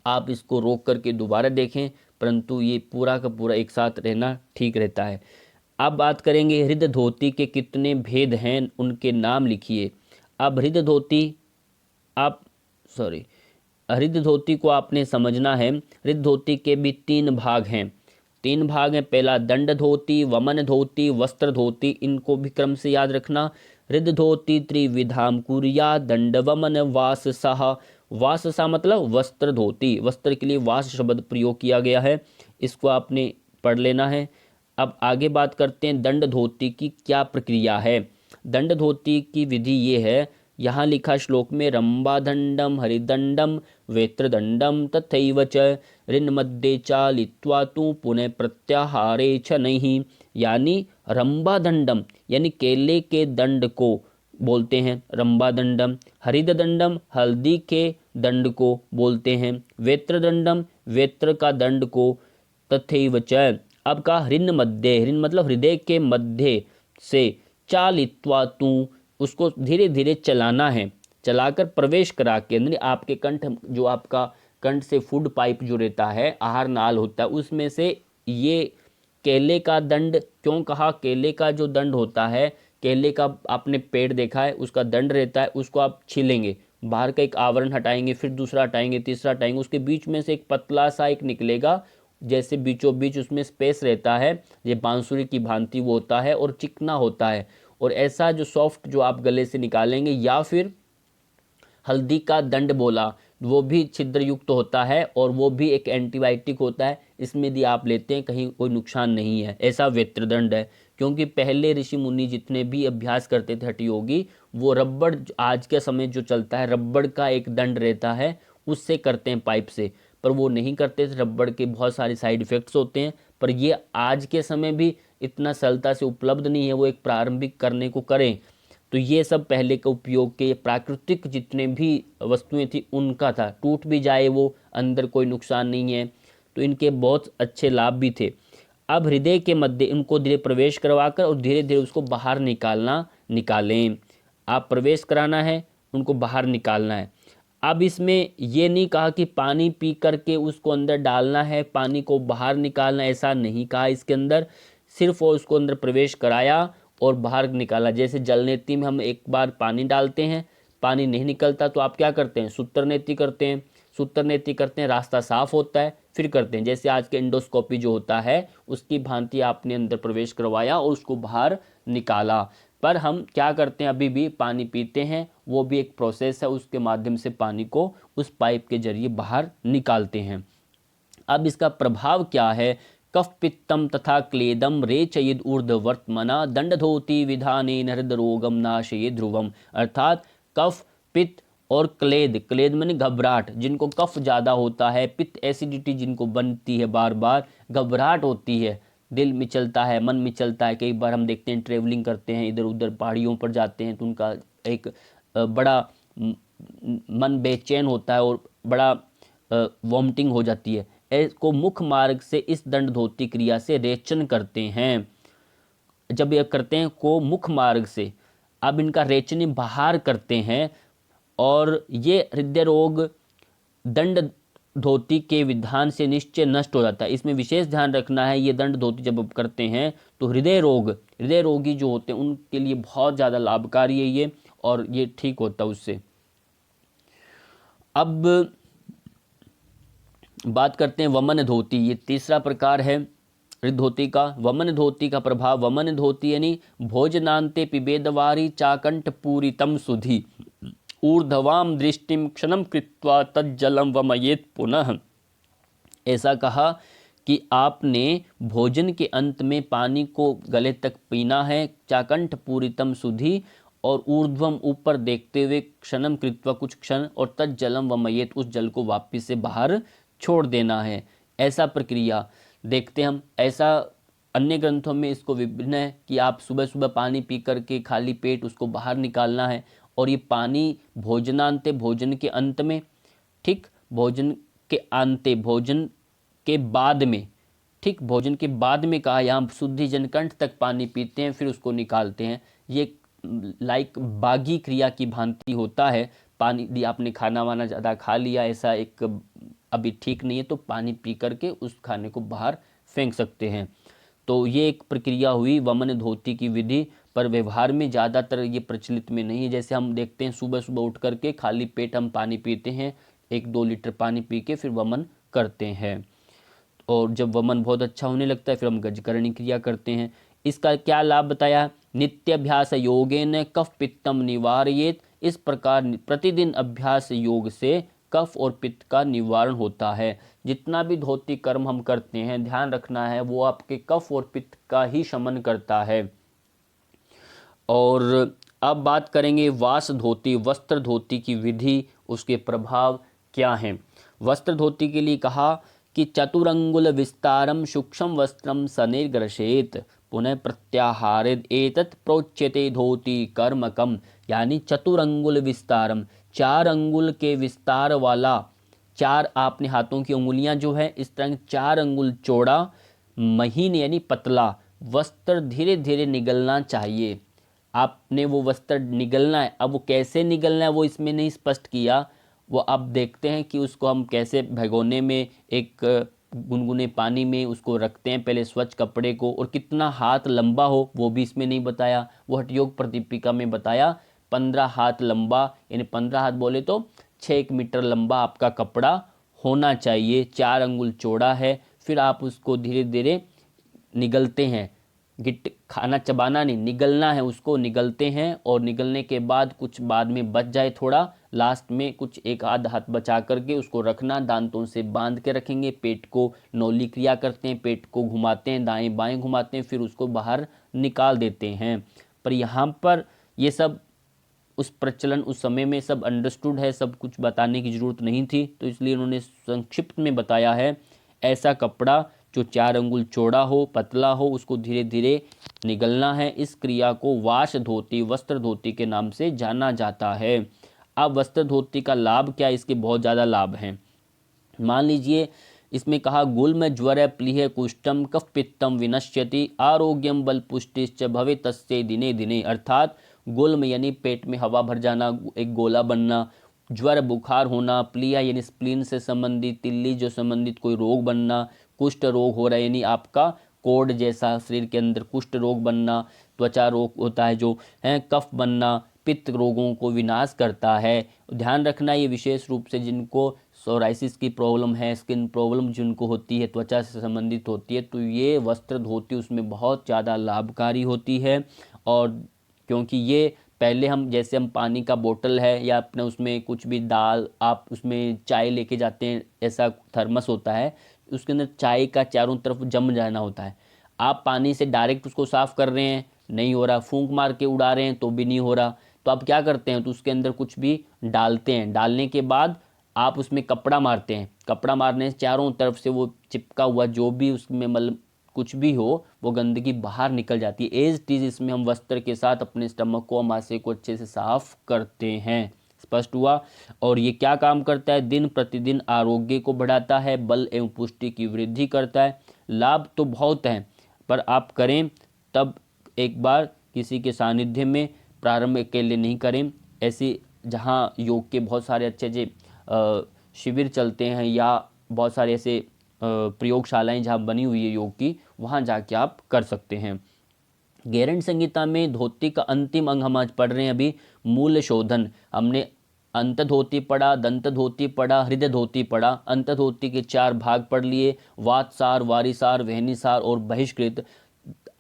आप इसको रोक करके दोबारा देखें, परंतु ये पूरा का पूरा एक साथ रहना ठीक रहता है। अब बात करेंगे हृदय धोती के कितने भेद हैं, उनके नाम लिखिए। अब हृदय धोती हृदय धोती को आपने समझना है। हृदय धोती के भी 3 भाग हैं। 3 भाग हैं। पहला दंड धोती, वमन धोती, वस्त्र धोती। इनको भी क्रम से याद रखना। हृदय धोती त्रिविधाम कुर्या दंड वमन वाससः। वाससा मतलब वस्त्र धोती, वस्त्र के लिए वास शब्द प्रयोग किया गया है, इसको आपने पढ़ लेना है। अब आगे बात करते हैं दंड धोती की क्या प्रक्रिया है। दंड धोती की विधि ये है, यहाँ लिखा श्लोक में रंबादंडम हरिदंडम वेत्रदंडम तथैव च ऋण मध्ये चालित्वा तु पुनः प्रत्याहारे च नहीं। यानी रंबादंडम यानी केले के दंड को बोलते हैं रंबादंडम, हरिदंडम हल्दी के दंड को बोलते हैं, वेत्रदंडम वेत्र का दंड को, तथैव च अब का ऋण मध्य, ऋण मतलब हृदय के मध्य से, चालित्वा तु उसको धीरे धीरे चलाना है, चलाकर प्रवेश करा के अंदर आपके कंठ, जो आपका कंठ से फूड पाइप जो रहता है, आहार नाल होता है, उसमें से ये केले का दंड, क्यों कहा केले का जो दंड होता है, केले का आपने पेड़ देखा है, उसका दंड रहता है, उसको आप छीलेंगे, बाहर का एक आवरण हटाएंगे, फिर दूसरा हटाएंगे, तीसरा हटाएंगे, उसके बीच में से एक पतला सा एक निकलेगा, जैसे बीचों बीच उसमें स्पेस रहता है, ये बांसुरी की भांति वो होता है और चिकना होता है। और ऐसा जो सॉफ्ट जो आप गले से निकालेंगे, या फिर हल्दी का दंड बोला, वो भी छिद्र युक्त होता है और वो भी एक एंटीबायोटिक होता है, इसमें यदि आप लेते हैं कहीं कोई नुकसान नहीं है, ऐसा वेत्रदंड है। क्योंकि पहले ऋषि मुनि जितने भी अभ्यास करते थे हठ योगी, वो रबड़, आज के समय जो चलता है रबड़ का एक दंड रहता है, उससे करते हैं पाइप से, पर वो नहीं करते थे, रबड़ के बहुत सारे साइड इफ़ेक्ट्स होते हैं। पर ये आज के समय भी इतना सरलता से उपलब्ध नहीं है, वो एक प्रारंभिक करने को करें। तो ये सब पहले के उपयोग के प्राकृतिक जितने भी वस्तुएं थी उनका था, टूट भी जाए वो अंदर कोई नुकसान नहीं है, तो इनके बहुत अच्छे लाभ भी थे। अब हृदय के मध्य इनको धीरे प्रवेश करवाकर और धीरे धीरे उसको बाहर निकालें। आप प्रवेश कराना है, उनको बाहर निकालना है। अब इसमें ये नहीं कहा कि पानी पी करके उसको अंदर डालना है, पानी को बाहर निकालना, ऐसा नहीं कहा इसके अंदर। सिर्फ वो उसको अंदर प्रवेश कराया और बाहर निकाला। जैसे जल नेति में हम एक बार पानी डालते हैं, पानी नहीं निकलता तो आप क्या करते हैं, सूत्र नेति करते हैं, सूत्र नेति करते हैं, रास्ता साफ होता है, फिर करते हैं। जैसे आज के एंडोस्कोपी जो होता है उसकी भांति आपने अंदर प्रवेश करवाया और उसको बाहर निकाला। पर हम क्या करते हैं, अभी भी पानी पीते हैं, वो भी एक प्रोसेस है, उसके माध्यम से पानी को उस पाइप के जरिए बाहर निकालते हैं। अब इसका प्रभाव क्या है, कफ पित्तम तथा क्लेदम रेचयिद ऊर्ध्ववर्त्मना दंड धोती विधानेन हृदय रोगम नाशयेद ध्रुवम। अर्थात कफ पित्त और क्लेद, क्लेद माने घबराहट, जिनको कफ ज़्यादा होता है, पित्त एसिडिटी जिनको बनती है, बार बार घबराहट होती है, दिल मिचलता है, मन मिचलता है। कई बार हम देखते हैं ट्रेवलिंग करते हैं, इधर उधर पहाड़ियों पर जाते हैं तो उनका एक बड़ा मन बेचैन होता है और बड़ा वॉमिटिंग हो जाती है। इसको मुख मार्ग से इस दंड धोती क्रिया से रेचन करते हैं। जब ये करते हैं को मुख मार्ग से, अब इनका रेचन बाहर करते हैं और ये हृदय रोग दंड धोती के विधान से निश्चय नष्ट हो जाता है। इसमें विशेष ध्यान रखना है, ये दंड धोती जब आप करते हैं तो हृदय रोगी जो होते हैं उनके लिए बहुत ज़्यादा लाभकारी है ये, और ये ठीक होता है उससे। अब बात करते हैं वमन धोती। ये तीसरा प्रकार है हृदय धोती का। वमन धोती का प्रभाव, वमन धोती यानी भोजनांते पिबेदवारी चाकंठ पूरितम सुधि ऊर्ध्वाम दृष्टिम क्षणम कृत्वा तज्जलम वमयेत पुनः। ऐसा कहा कि आपने भोजन के अंत में पानी को गले तक पीना है, चाकंठ पूरितम सुधि, और ऊर्ध्वम ऊपर देखते हुए, क्षणम कृत्वा कुछ क्षण, और तज्जलम वमयेत उस जल को वापिस से बाहर छोड़ देना है। ऐसा प्रक्रिया देखते हम। ऐसा अन्य ग्रंथों में इसको विभिन्न है कि आप सुबह सुबह पानी पी करके खाली पेट उसको बाहर निकालना है, और ये पानी भोजनांते, भोजन के अंत में, ठीक, भोजन के अंते, भोजन के बाद में, ठीक, भोजन के बाद में कहा, यहाँ शुद्धि जनकंठ तक पानी पीते हैं फिर उसको निकालते हैं। ये लाइक बागी क्रिया की भांति होता है। पानी आपने खाना वाना ज़्यादा खा लिया, ऐसा एक अभी ठीक नहीं है, तो पानी पी करके उस खाने को बाहर फेंक सकते हैं। तो ये एक प्रक्रिया हुई वमन धोती की विधि, पर व्यवहार में ज़्यादातर ये प्रचलित में नहीं है। जैसे हम देखते हैं सुबह सुबह उठ करके खाली पेट हम पानी पीते हैं, 1-2 लीटर पानी पी के फिर वमन करते हैं, और जब वमन बहुत अच्छा होने लगता है फिर हम गजकरणी क्रिया करते हैं। इसका क्या लाभ बताया? नित्याभ्यास योगेन कफ पित्तम निवारयेत। इस प्रकार प्रतिदिन अभ्यास योग से कफ और पित्त का निवारण होता है। जितना भी धोती कर्म हम करते हैं, ध्यान रखना है वो आपके कफ और पित्त का ही शमन करता है। और अब बात करेंगे वास धोती, वस्त्र धोती की विधि, उसके प्रभाव क्या हैं। वस्त्र धोती के लिए कहा कि चतुरंगुल विस्तारम सूक्ष्म वस्त्रम सनिर्ग्रसेत पुनः प्रत्याहारेद एतत् प्रोच्यते धोती कर्मकम। यानी चतुरंगुल विस्तारम, 4 अंगुल के विस्तार वाला, 4 आपने हाथों की उंगलियां जो है इस तरह 4 अंगुल चौड़ा, महीन यानी पतला वस्त्र धीरे धीरे निगलना चाहिए। आपने वो वस्त्र निगलना है। अब वो कैसे निगलना है वो इसमें नहीं स्पष्ट किया, वो आप देखते हैं कि उसको हम कैसे भगोने में एक गुनगुने पानी में उसको रखते हैं पहले स्वच्छ कपड़े को, और कितना हाथ लंबा हो वो भी इसमें नहीं बताया। वो हठयोग प्रदीपिका में बताया 15 हाथ लंबा, यानी 15 हाथ बोले तो 6 मीटर लंबा आपका कपड़ा होना चाहिए, 4 अंगुल चौड़ा है। फिर आप उसको धीरे धीरे निगलते हैं, खाना चबाना नहीं, निगलना है, उसको निगलते हैं, और निगलने के बाद कुछ बाद में बच जाए थोड़ा, लास्ट में कुछ 1 आध हाथ बचा करके उसको रखना, दांतों से बांध के रखेंगे। पेट को नौली क्रिया करते हैं, पेट को घुमाते हैं, दाएं बाएं घुमाते हैं, फिर उसको बाहर निकाल देते हैं। पर यहाँ पर ये सब उस प्रचलन उस समय में सब अंडरस्टूड है, सब कुछ बताने की ज़रूरत नहीं थी, तो इसलिए उन्होंने संक्षिप्त में बताया है। ऐसा कपड़ा जो 4 अंगुल चौड़ा हो, पतला हो, उसको धीरे धीरे निगलना है। इस क्रिया को वाश धोती, वस्त्र धोती के नाम से जाना जाता है। अब वस्त्र धोती का लाभ क्या है? इसके बहुत ज़्यादा लाभ हैं। मान लीजिए इसमें कहा गुल्म ज्वर प्लीह कुष्ठम कफ पित्तम विनश्यति आरोग्यम बल पुष्टिश्च भवे तस्से दिने दिने। अर्थात गुल्म यानी पेट में हवा भर जाना, एक गोला बनना, ज्वर बुखार होना, प्लीहा यानी स्प्लीन से संबंधित, तिल्ली जो संबंधित कोई रोग बनना, कुष्ठ रोग हो रहा है यानी आपका कोढ़ जैसा शरीर के अंदर कुष्ठ रोग बनना, त्वचा रोग होता है जो है, कफ बनना, पित्त रोगों को विनाश करता है। ध्यान रखना ये विशेष रूप से जिनको सोराइसिस की प्रॉब्लम है, स्किन प्रॉब्लम जिनको होती है, त्वचा से संबंधित होती है, तो ये वस्त्र धोती उसमें बहुत ज़्यादा लाभकारी होती है। और क्योंकि ये पहले हम जैसे हम पानी का बोतल है या अपने उसमें कुछ भी दाल, आप उसमें चाय लेके जाते हैं, ऐसा थर्मस होता है, उसके अंदर चाय का चारों तरफ जम जाना होता है। आप पानी से डायरेक्ट उसको साफ़ कर रहे हैं, नहीं हो रहा, फूंक मार के उड़ा रहे हैं तो भी नहीं हो रहा, तो आप क्या करते हैं, तो उसके अंदर कुछ भी डालते हैं, डालने के बाद आप उसमें कपड़ा मारते हैं। कपड़ा मारने से चारों तरफ से वो चिपका हुआ जो भी उसमें मतलब कुछ भी हो वो गंदगी बाहर निकल जाती है। एज इट इज इसमें हम वस्त्र के साथ अपने स्टमक को, अमाशय को अच्छे से साफ करते हैं। स्पष्ट हुआ। और ये क्या काम करता है? दिन प्रतिदिन आरोग्य को बढ़ाता है, बल एवं पुष्टि की वृद्धि करता है। लाभ तो बहुत हैं, पर आप करें तब एक बार किसी के सानिध्य में, प्रारंभ अकेले नहीं करें। ऐसी जहाँ योग के बहुत सारे अच्छे अच्छे शिविर चलते हैं या बहुत सारे ऐसे प्रयोगशालाएं जहाँ बनी हुई है योग की, वहाँ जाके आप कर सकते हैं। गैरंट संहिता में धोती का अंतिम अंग हम आज पढ़ रहे हैं अभी, मूल शोधन। हमने अंत धोती पढ़ा, दंत धोती पढ़ा, हृदय धोती पढ़ा। अंत धोती के 4 भाग पढ़ लिए, वातसार, वारिसार, वहनीसार और बहिष्कृत।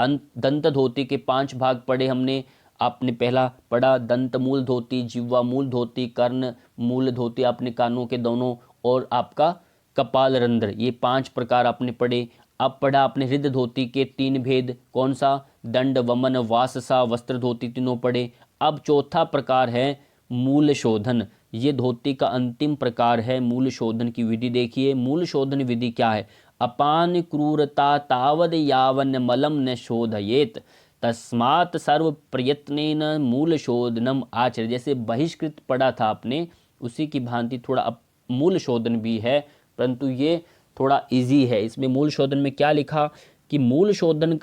दंत धोती के 5 भाग पढ़े हमने। आपने पहला पढ़ा दंत मूल धोती, जिह्वा मूल धोती, कर्ण मूल धोती आपने कानों के दोनों, और आपका कपाल रंध्र, ये 5 प्रकार आपने पढ़े। अब पढ़ा आपने हृदय धोती के 3 भेद, कौन सा? दंड, वमन, वाससा, वस्त्र धोती, तीनों पढ़े। अब चौथा प्रकार है मूल शोधन। ये धोती का अंतिम प्रकार है। मूल शोधन की विधि देखिए। मूल शोधन विधि क्या है? अपान क्रूरता तावद यावन मलम न शोधयेत तस्मात् सर्व प्रयत्नेन मूल शोधनम आचर्य। जैसे बहिष्कृत पढ़ा था आपने, उसी की भांति थोड़ा मूल शोधन भी है, परंतु ये थोड़ा इजी है। इसमें मूल शोधन में क्या लिखा कि मूल शोधन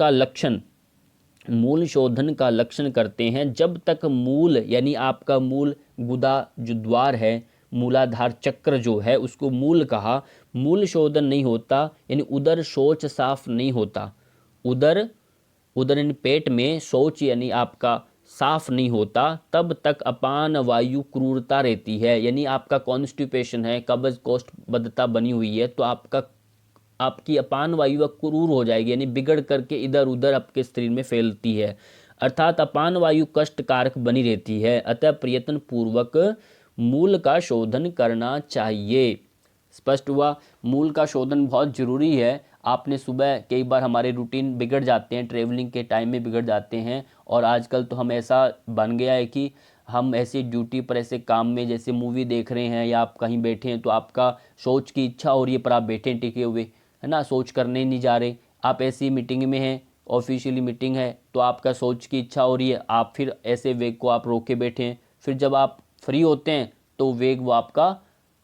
का लक्षण करते हैं जब तक मूल यानी आपका मूल गुदा जो द्वार है, मूलाधार चक्र जो है उसको मूल कहा, मूल शोधन नहीं होता, यानी उदर शौच साफ नहीं होता। उदर यानी पेट में शौच यानी आपका साफ नहीं होता, तब तक अपान वायु क्रूरता रहती है। यानी आपका कॉन्स्टिपेशन है, कब्ज कोष्ठबद्धता बनी हुई है, तो आपकी अपान वायु क्रूर हो जाएगी, यानी बिगड़ करके इधर उधर आपके शरीर में फैलती है, अर्थात अपान वायु कष्ट कारक बनी रहती है। अतः प्रयत्न पूर्वक मूल का शोधन करना चाहिए। स्पष्ट हुआ। मूल का शोधन बहुत जरूरी है। आपने सुबह, कई बार हमारे रूटीन बिगड़ जाते हैं, ट्रेवलिंग के टाइम में बिगड़ जाते हैं, और आजकल तो हम ऐसा बन गया है कि हम ऐसे ड्यूटी पर, ऐसे काम में, जैसे मूवी देख रहे हैं या आप कहीं बैठे हैं तो आपका सोच की इच्छा हो रही है पर आप बैठे टिके हुए, है ना, सोच करने नहीं जा रहे। आप ऐसी मीटिंग में हैं, ऑफिशियली मीटिंग है, तो आपका सोच की इच्छा हो रही है, आप फिर ऐसे वेग को आप रोके बैठे हैं। फिर जब आप फ्री होते हैं तो वेग वो आपका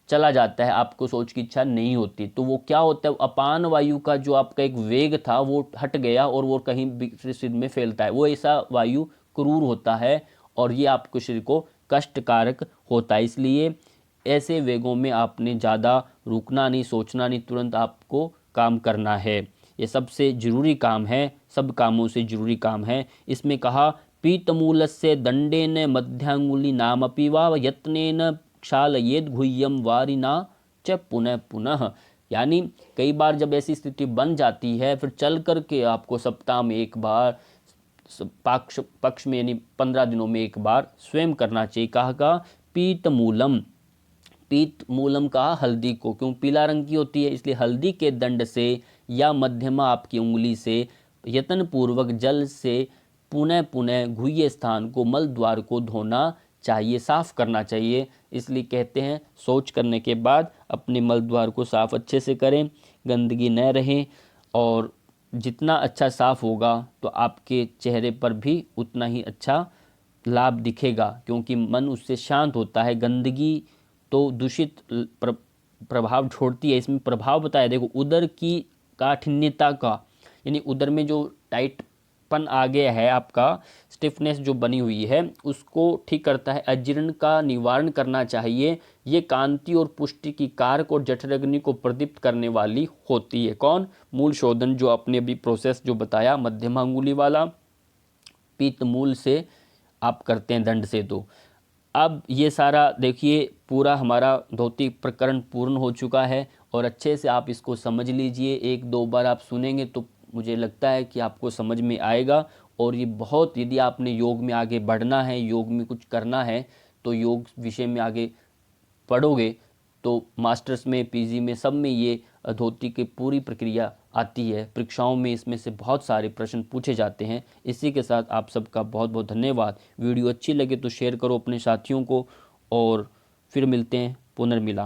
चला जाता है, आपको सोच की इच्छा नहीं होती। तो वो क्या होता है, अपान वायु का जो आपका एक वेग था वो हट गया और वो कहीं शरीर में फैलता है। वो ऐसा वायु क्रूर होता है और ये आपको शरीर को कष्टकारक होता है। इसलिए ऐसे वेगों में आपने ज़्यादा रुकना नहीं, सोचना नहीं, तुरंत आपको काम करना है। ये सबसे जरूरी काम है, सब कामों से जरूरी काम है। इसमें कहा पीतमूलस्य दंडेन मध्यांगुली नामपि वा यत्नेन क्षालयेद गुह्यम वारिना च पुनः पुनः। यानी कई बार जब ऐसी स्थिति बन जाती है, फिर चल करके आपको सप्ताह में एक बार, पक्ष में यानी 15 दिनों में एक बार स्वयं करना चाहिए। कहा पीत मूलम कहा हल्दी को, क्यों पीला रंग की होती है, इसलिए हल्दी के दंड से या मध्यमा आपकी उंगली से यत्न पूर्वक जल से पुनः पुनः गुह्य स्थान को, मल द्वार को धोना चाहिए, साफ करना चाहिए। इसलिए कहते हैं शौच करने के बाद अपने मल द्वार को साफ अच्छे से करें, गंदगी न रहे, और जितना अच्छा साफ होगा तो आपके चेहरे पर भी उतना ही अच्छा लाभ दिखेगा, क्योंकि मन उससे शांत होता है। गंदगी तो दूषित प्रभाव छोड़ती है। इसमें प्रभाव बताया, देखो उदर की काठिन्यता का, यानी उदर में जो टाइटपन आ गया है, आपका स्टिफनेस जो बनी हुई है, उसको ठीक करता है। अजीर्ण का निवारण करना चाहिए। ये कांति और पुष्टि की कारक और जठराग्नि को प्रदीप्त करने वाली होती है। कौन? मूल शोधन, जो आपने अभी प्रोसेस जो बताया मध्यमा अंगुली वाला, पीत मूल से आप करते हैं, दंड से। तो अब ये सारा देखिए, पूरा हमारा धोती प्रकरण पूर्ण हो चुका है, और अच्छे से आप इसको समझ लीजिए। 1-2 बार आप सुनेंगे तो मुझे लगता है कि आपको समझ में आएगा। और ये बहुत, यदि आपने योग में आगे बढ़ना है, योग में कुछ करना है, तो योग विषय में आगे पढ़ोगे तो मास्टर्स में, पीजी में, सब में ये धोती की पूरी प्रक्रिया आती है। परीक्षाओं में इसमें से बहुत सारे प्रश्न पूछे जाते हैं। इसी के साथ आप सबका बहुत बहुत धन्यवाद। वीडियो अच्छी लगे तो शेयर करो अपने साथियों को, और फिर मिलते हैं, पुनर्मिला।